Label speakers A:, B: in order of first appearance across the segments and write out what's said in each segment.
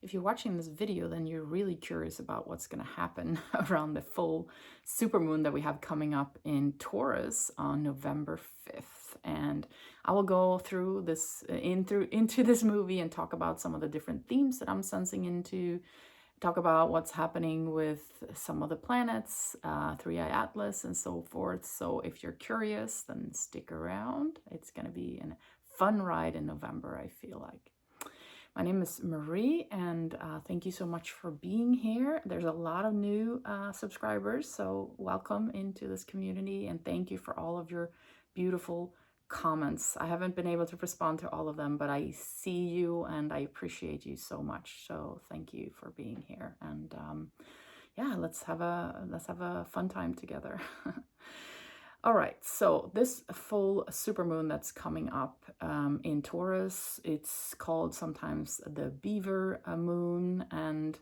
A: if you're watching this video, then you're really curious about what's going to happen around the full supermoon that we have coming up in Taurus on November 5th. And I will go through this into this movie and talk about some of the different themes that I'm sensing into, talk about what's happening with some of the planets, Three-Eye Atlas and so forth. So if you're curious, then stick around. It's going to be a fun ride in November, I feel like. My name is Marie, and thank you so much for being here. There's a lot of new subscribers, so welcome into this community, and thank you for all of your beautiful comments. I haven't been able to respond to all of them, but I see you and I appreciate you so much. So thank you for being here, and yeah, let's have a fun time together. All right, so this full supermoon that's coming up in Taurus, it's called sometimes the Beaver moon, and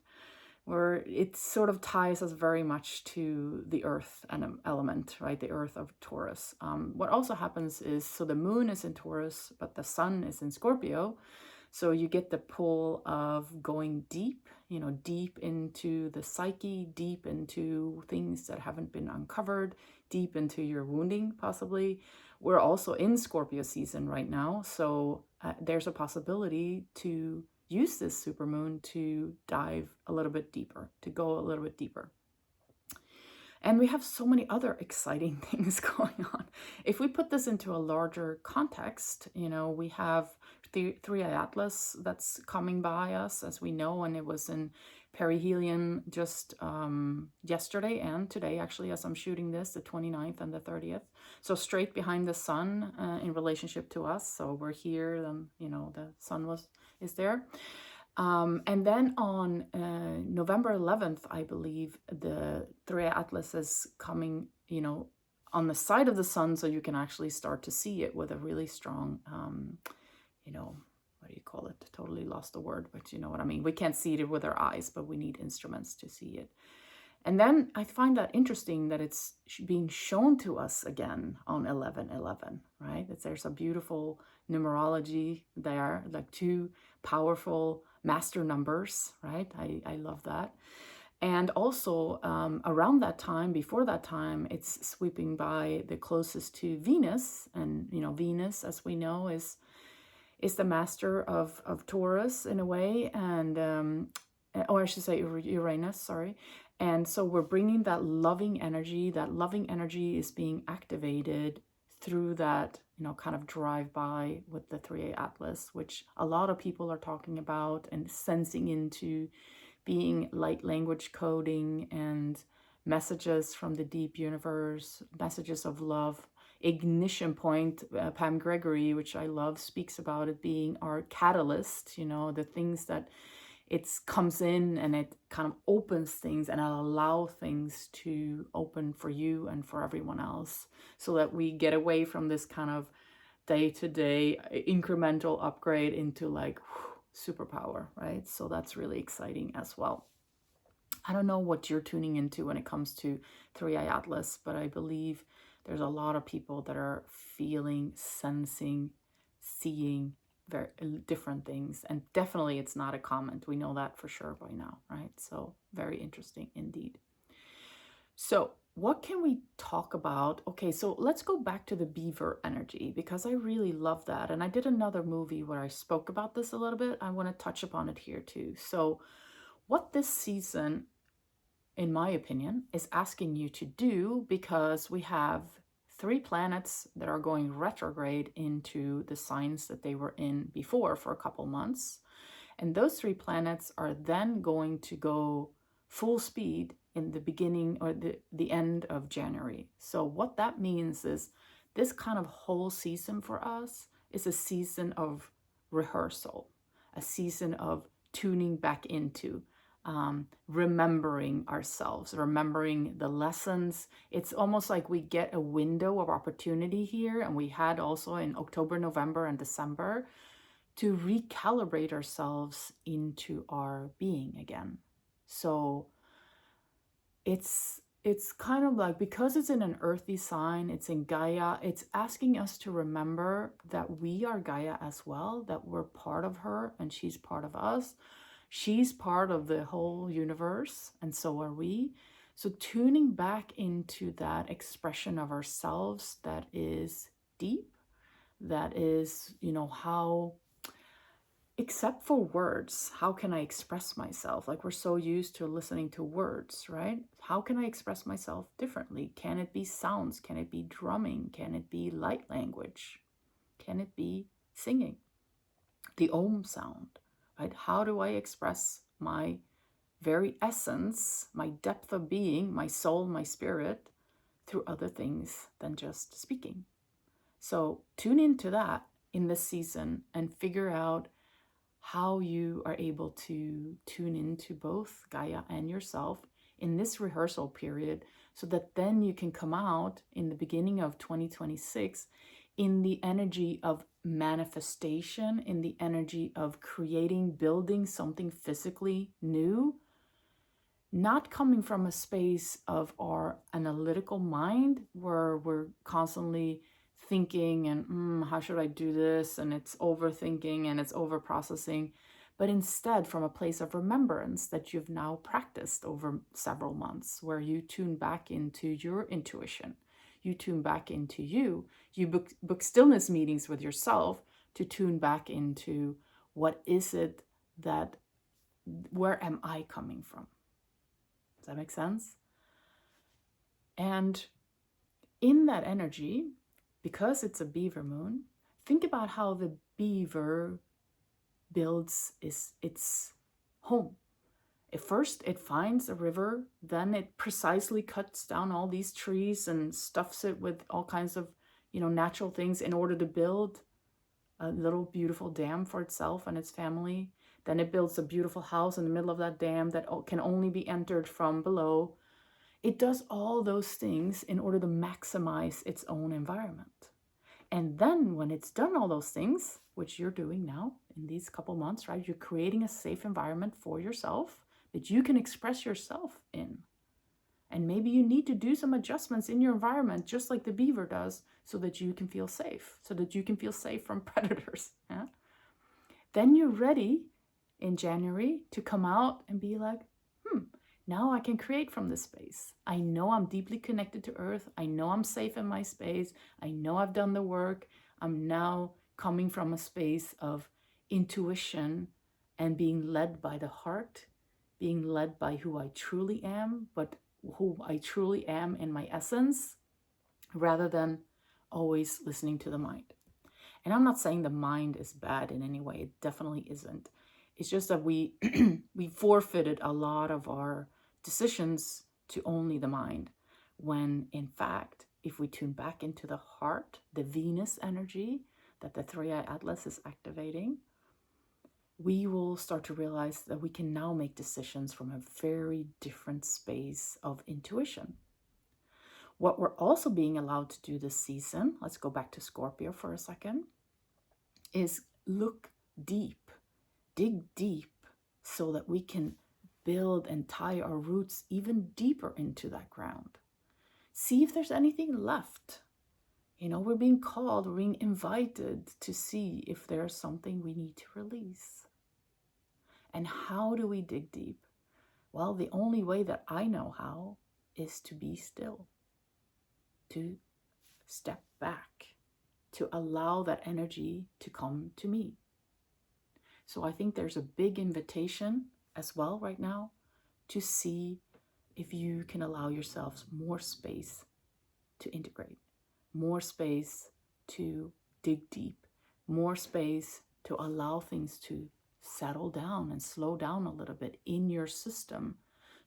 A: where it sort of ties us very much to the earth and element, right? The earth of Taurus. What also happens is, so the moon is in Taurus, but the sun is in Scorpio. So you get the pull of going deep, deep into the psyche, deep into things that haven't been uncovered, deep into your wounding, possibly. We're also in Scorpio season right now. So there's a possibility to use this supermoon to dive a little bit deeper, to go a little bit deeper. And we have so many other exciting things going on. If we put this into a larger context, we have the Three-Eye Atlas that's coming by us, as we know, and it was in perihelion just yesterday and today, actually, as I'm shooting this, the 29th and the 30th. So straight behind the sun in relationship to us. So we're here, and the sun is there. And then on November 11th, I believe, the Three-Eye Atlas is coming, on the side of the sun, so you can actually start to see it with a really strong, what do you call it? Totally lost the word, but you know what I mean. We can't see it with our eyes, but we need instruments to see it. And then I find that interesting that it's being shown to us again on 11/11, right? There's a beautiful numerology there, like two powerful master numbers, right? I love that. And also around that time, before that time, it's sweeping by the closest to Venus. And, Venus, as we know, is the master of Taurus in a way. And, or I should say Uranus, sorry. And so we're bringing that loving energy. That loving energy is being activated through that, kind of drive-by with the Three-Eye Atlas, which a lot of people are talking about and sensing into being light language coding and messages from the deep universe, messages of love. Ignition point, Pam Gregory, which I love, speaks about it being our catalyst, the things that it comes in and it kind of opens things and it'll allow things to open for you and for everyone else, so that we get away from this kind of day-to-day incremental upgrade into like superpower, right? So that's really exciting as well. I don't know what you're tuning into when it comes to Three-Eye Atlas, but I believe there's a lot of people that are feeling, sensing, seeing very different things. And definitely it's not a comment. We know that for sure by now, right? So very interesting indeed. So what can we talk about? Okay, so let's go back to the Beaver energy, because I really love that. And I did another movie where I spoke about this a little bit. I want to touch upon it here too. So what this season, in my opinion, is asking you to do, because we have 3 planets that are going retrograde into the signs that they were in before for a couple months. And those 3 planets are then going to go full speed in the beginning or the end of January. So what that means is this kind of whole season for us is a season of rehearsal, a season of tuning back into, remembering ourselves, remembering the lessons. It's almost like we get a window of opportunity here, and we had also in October, November, and December to recalibrate ourselves into our being again. So it's kind of like, because it's in an earthy sign, it's in Gaia, it's asking us to remember that we are Gaia as well, that we're part of her and she's part of us. She's part of the whole universe, and so are we. So tuning back into that expression of ourselves that is deep, that is, how, except for words, how can I express myself? Like, we're so used to listening to words, right? How can I express myself differently? Can it be sounds? Can it be drumming? Can it be light language? Can it be singing? The Om sound, right? How do I express my very essence, my depth of being, my soul, my spirit, through other things than just speaking? So tune into that in this season and figure out how you are able to tune into both Gaia and yourself in this rehearsal period, so that then you can come out in the beginning of 2026 in the energy of manifestation, in the energy of creating, building something physically new, not coming from a space of our analytical mind where we're constantly thinking and how should I do this, and it's overthinking and it's over processing, but instead from a place of remembrance that you've now practiced over several months, where you tune back into your intuition, you tune back into you book stillness meetings with yourself to tune back into what is it that, where am I coming from? Does that make sense? And in that energy, because it's a beaver moon, think about how the beaver builds its home. At first, it finds a river, then it precisely cuts down all these trees and stuffs it with all kinds of, natural things in order to build a little beautiful dam for itself and its family. Then it builds a beautiful house in the middle of that dam that can only be entered from below. It does all those things in order to maximize its own environment. And then when it's done all those things, which you're doing now in these couple months, right? You're creating a safe environment for yourself that you can express yourself in. And maybe you need to do some adjustments in your environment, just like the beaver does, so that you can feel safe, from predators. Yeah? Then you're ready in January to come out and be like, now I can create from this space. I know I'm deeply connected to Earth. I know I'm safe in my space. I know I've done the work. I'm now coming from a space of intuition and being led by the heart, being led by who I truly am, but who I truly am in my essence, rather than always listening to the mind. And I'm not saying the mind is bad in any way. It definitely isn't. It's just that we we forfeited a lot of our decisions to only the mind, when in fact, if we tune back into the heart, the Venus energy that the Three-Eye Atlas is activating, we will start to realize that we can now make decisions from a very different space of intuition. What we're also being allowed to do this season, let's go back to Scorpio for a second, is look deep, dig deep, so that we can build and tie our roots even deeper into that ground. See if there's anything left. We're being called, we're being invited to see if there's something we need to release. And how do we dig deep? Well, the only way that I know how is to be still, to step back, to allow that energy to come to me. So I think there's a big invitation as well right now to see if you can allow yourselves more space to integrate, more space to dig deep, more space to allow things to settle down and slow down a little bit in your system,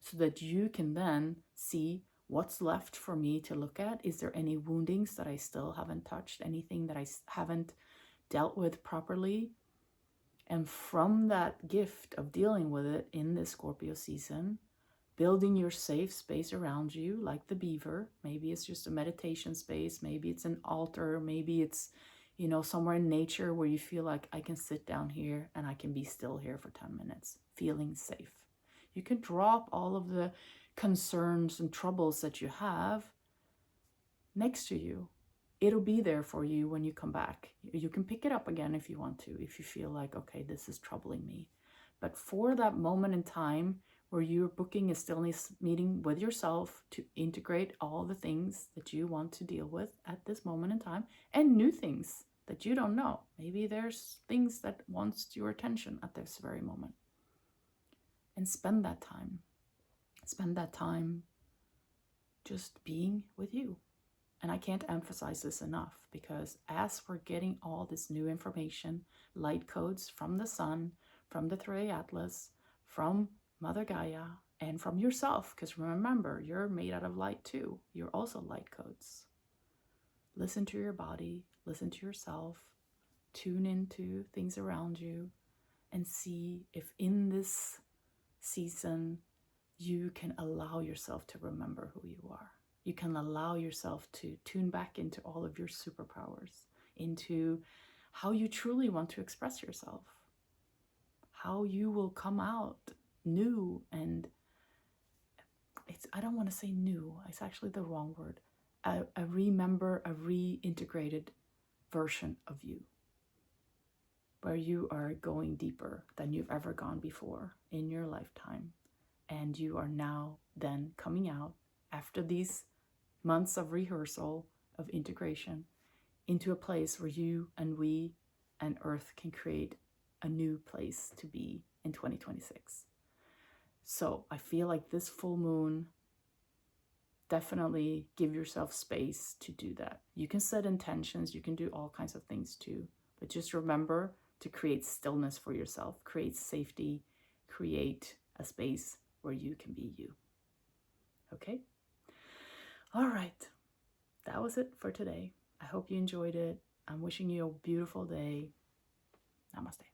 A: so that you can then see what's left for me to look at. Is there any woundings that I still haven't touched? Anything that I haven't dealt with properly? And from that gift of dealing with it in this Scorpio season, building your safe space around you, like the beaver. Maybe it's just a meditation space. Maybe it's an altar. Maybe it's, somewhere in nature where you feel like I can sit down here and I can be still here for 10 minutes, feeling safe. You can drop all of the concerns and troubles that you have next to you. It'll be there for you when you come back. You can pick it up again if you want to, if you feel like, okay, this is troubling me. But for that moment in time where you're booking a stillness meeting with yourself to integrate all the things that you want to deal with at this moment in time, and new things that you don't know. Maybe there's things that wants your attention at this very moment. And spend that time. Spend that time just being with you. And I can't emphasize this enough, because as we're getting all this new information, light codes from the sun, from the 3 Atlas, from Mother Gaia, and from yourself, because remember, you're made out of light too. You're also light codes. Listen to your body, listen to yourself, tune into things around you, and see if in this season you can allow yourself to remember who you are. You can allow yourself to tune back into all of your superpowers, into how you truly want to express yourself, how you will come out new. And I don't want to say new, it's actually the wrong word. A reintegrated version of you, where you are going deeper than you've ever gone before in your lifetime. And you are now then coming out after these months of rehearsal, of integration, into a place where you and we and Earth can create a new place to be in 2026. So I feel like this full moon, definitely give yourself space to do that. You can set intentions, you can do all kinds of things too, but just remember to create stillness for yourself, create safety, create a space where you can be you. Okay? All right. That was it for today. I hope you enjoyed it. I'm wishing you a beautiful day. Namaste.